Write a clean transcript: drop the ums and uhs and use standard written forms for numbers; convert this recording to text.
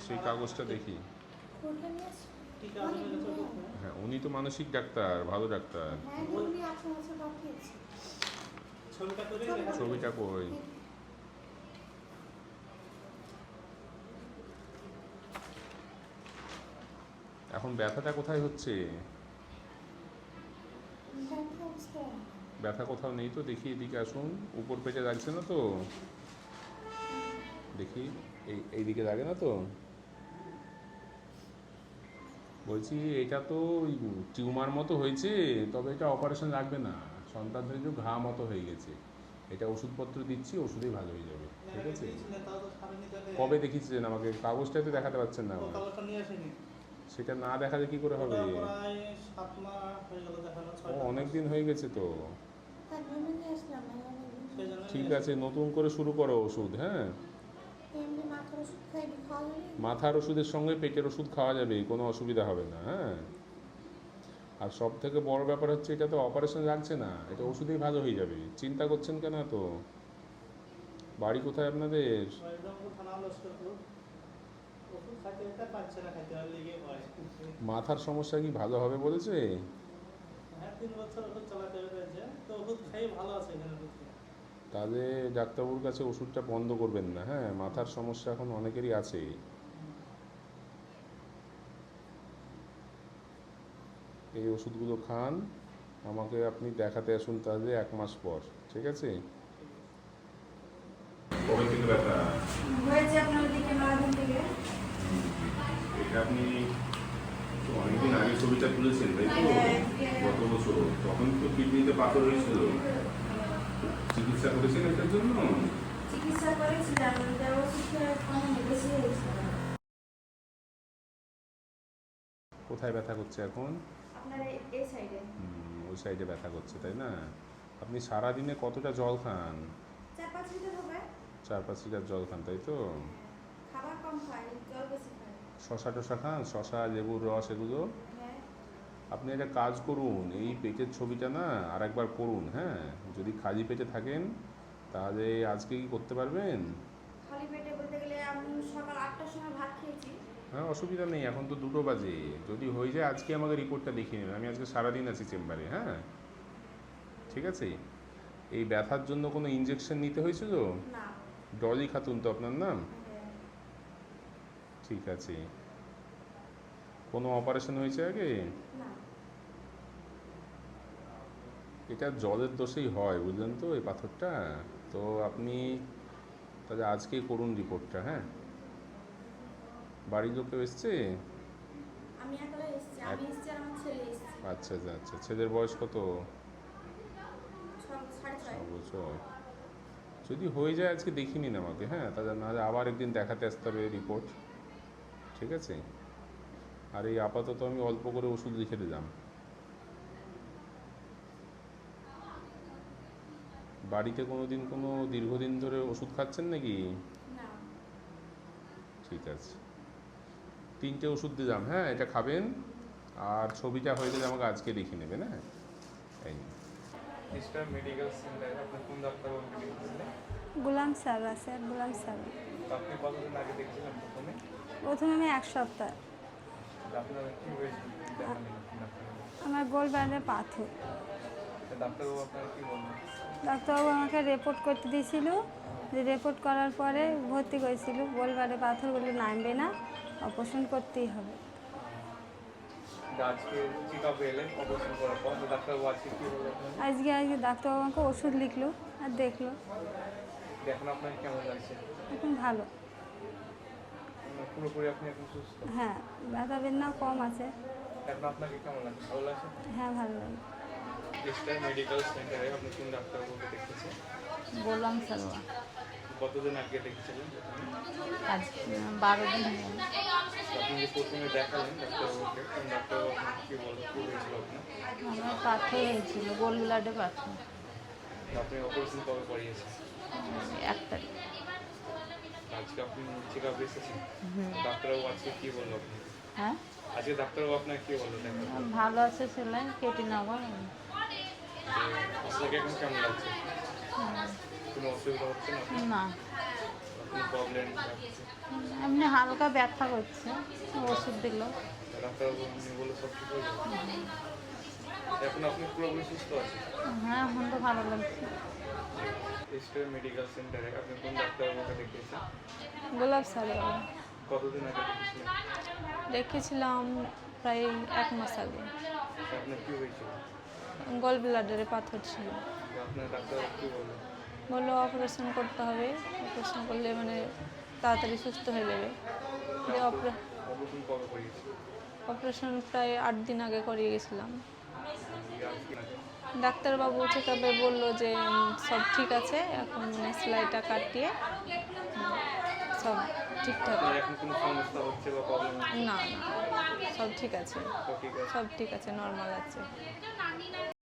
সেই কাগজটা দেখি। হ্যাঁ, উনি তো মানসিক ডাক্তার, ভালো ডাক্তার। ছবিটা কই? এখন ব্যথাটা কোথায় হচ্ছে? ব্যথা কোথাও নেই তো? দেখি, এদিকে আসুন। উপর পেটে লাগছে না তো? দেখি, এইদিকে লাগে না তো? বলছি এটা তো ওই টিউমার মতো হয়েছে, তবে এটা অপারেশন লাগবে না। সন্তানদের ঘা মতো হয়ে গেছে। এটা ওষুধপত্র দিচ্ছি, ওষুধেই ভালো হয়ে যাবে। ঠিক আছে? কবে দেখিয়েছিলেন আমাকে? কাগজটাই তো দেখাতে পারছেন না আমার। সেটা না দেখালে কি করে হবে? ও, অনেক দিন হয়ে গেছে তো। ঠিক আছে, নতুন করে শুরু করো ওষুধ। হ্যাঁ, মাথার ওষুধের সঙ্গে পেটের ওষুধ খাওয়া যাবে, কোনো অসুবিধা হবে না। হ্যাঁ, আর সব থেকে বড় ব্যাপার হচ্ছে এটা তো অপারেশন লাগছে না, এটা ওষুধেই ভালো হয়ে যাবে। চিন্তা করছেন কেন তো? বাড়ি কোথায় আপনাদের? মাথার সমস্যা কি ভালো হবে বলেছে? তাহলে ডাক্তারবাবুর কাছে ওষুধটা বন্ধ করবেন না। হ্যাঁ, মাথার সমস্যা এখন অনেকেরই আছে। এই ওষুধগুলো খান, আমাকে আপনি দেখাতে আসুন তাহলে 1 মাস পর। ঠিক আছে? কবে থেকে ব্যথা হয়েছে আপনার? দিকে 9 দিন থেকে। এটা আপনি অনেকদিন আগে ছবিটা তুলেছেন, তাই তো? গত বছর তখন তো কিডনিতে পাথর হয়েছিল। চিকিৎসা করেছেন এটার জন্য? চিকিৎসা করেছিলাম, কোথায় ব্যথা করছে এখন? আপনার এই সাইডে। ওই সাইডে ব্যথা করছে, তাই না? আপনি সারাদিনে কতটা জল খান? 4-5 লিটার হবে। 4-5 লিটার জল খান, তাই তো? খাবার কম খাই, জল বেশি খাই। শশা টশা খান? শশা, লেবুর রস, এগুলো? হ্যাঁ। আপনি একটা কাজ করুন, এই পেটের ছবিটা না আর একবার করুন। হ্যাঁ, যদি খালি পেটে থাকেন তাহলে আজকে কি করতে পারবেন? খালি পেটে বলতে গেলে আমি সকাল 8টার সময় ভাত খেয়েছি। হ্যাঁ, অসুবিধা নেই, এখন তো 2টো বাজে। যদি হয়ে যায় আজকে আমাকে রিপোর্টটা দেখিয়ে নেবেন। আমি আজকে সারাদিন আছি চেম্বারে। হ্যাঁ, ঠিক আছে? এই ব্যথার জন্য কোনো ইঞ্জেকশন নিতে হয়েছিল? না। ডলি খাতুন তো আপনার নাম? হ্যাঁ। ঠিক আছে। কোনো অপারেশন হয়েছে আগে? না। এটা জলের দোষেই হয়, বুঝলেন তো, এই পাথরটা। তো আপনি তাহলে আজকেই করুন রিপোর্টটা। হ্যাঁ, বাড়ির লোক কেউ এসছে? আমি একলা এসেছি, আমি এসেছি আর আমার ছেলে এসেছে। আচ্ছা আচ্ছা আচ্ছা। ছেলের বয়স কত? 6.5 বছর। যদি হয়ে যায় আজকে দেখিয়ে নিন আমাকে। হ্যাঁ, তাহলে নাহলে আবার একদিন দেখাতে আসতে হবে রিপোর্ট। ঠিক আছে? আর এই আপাতত আমি অল্প করে ওষুধ লিখে দিলাম। বাড়িতে কোনো দীর্ঘদিন ধরে ওষুধ খাচ্ছেন নাকি? না। ঠিক আছে, 3টে ওষুধ দিলাম। হ্যাঁ, এটা খাবেন। আর ছবিটা হয়ে গেলে আমাকে আজকে দেখিয়ে নেবেন। হ্যাঁ, এই মেডিকেল সেন্টারে আপনি কোন ডাক্তারবাবুকে দেখিয়েছিলেন? গুলাম সারা, স্যার গুলাম সারা। আপনি কতদিন আগে দেখছিলেন প্রথমে? আমি 1 সপ্তাহ। আপনার কি হয়েছিল? আমার গোলব্লাডারে পাথর। ডাক্তারবাবু আপনাকে কি বললেন? ডাক্তারবাবু আমাকে রিপোর্ট করতে দিয়েছিল। রিপোর্ট করার পরে ভর্তি করেছিল। গোলব্লাডারে পাথরগুলো নামবে না, অপারেশন করতেই হবে। আজকে চেকআপে এলেন অপারেশন করার পর, ডাক্তারবাবু আজকে কি বললেন? আজকে ডাক্তারবাবু আমাকে ওষুধ লিখলো আর দেখলো। এখন আপনার কেমন লাগছে? এখন ভালো, পুরোপুরি আপনি এখন সুস্থ? হ্যাঁ, ব্যথা বেদনাও কম আছে। এখন আপনাকে কেমন লাগছে? ভালো লাগছে? হ্যাঁ, ভালো লাগে। স্টার মেডিকেল সেন্টারে আপনি কোন ডাক্তারবাবুকে দেখেছেন? গোলাম সারোয়ার। কতদিন আগে দেখেছিলেন? আজ 12 দিন হয়ে গেল। আপনি যে প্রথমে দেখালেন ডাক্তারবাবুকে, কোন ডাক্তারবাবু আপনাকে কি বলল, কি হয়েছিল আপনার? আমার পাথর হয়েছিল, গোলব্লাডারে পাথর। আপনি অপারেশন কবে করিয়েছেন? 1 তারিখ। আজকে আপনি চেকআপ এসেছেন? ডাক্তারবাবু আজকে কি বলল আপনি? হ্যাঁ, আজকে ডাক্তারবাবু আপনাকে কি বলল? ভালো আছে, সেলাইন কেটে নেওয়া। আপনাকে এখন কেমন লাগছে? কোনো অসুবিধা হচ্ছে না? না। কোনো প্রবলেম? এমনি হালকা ব্যথা করছে, ওষুধ দিল। ডাক্তারবাবু এমনি বলে সব ঠিক হয়ে যাবে? এখন আপনি পুরোপুরি সুস্থ আছেন? হ্যাঁ, এখন তো ভালো লাগছে। এসটিআই মেডিকেল সেন্টারে আপনি কোন ডাক্তারবাবুকে দেখিয়েছেন? গোলাপ স্যার বাবা। কতদিন আগে দেখিয়েছিলেন? দেখেছিলাম প্রায় 1 মাস আগে। আপনার কী হয়েছিল? গল ব্লাডারে পাথর ছিল। আপনার ডাক্তারবাবু কী বললেন? বললো অপারেশন করতে হবে, অপারেশন করলে মানে তাড়াতাড়ি সুস্থ হয়ে যাবে। যে অপারেশন কবে করিয়েছিল? অপারেশন প্রায় 8 দিন আগে করিয়ে গেছিলাম। আজকে নাকি? ডাক্তারবাবু চেক আপে বললো যে সব ঠিক আছে, এখন মানে সেলাইটা কাটিয়ে সব ঠিকঠাক। আপনার এখন কোনো সমস্যা হচ্ছে বা প্রবলেম হচ্ছে? না না, সব ঠিক আছে, সব ঠিক আছে? সব ঠিক আছে, নর্মাল আছে।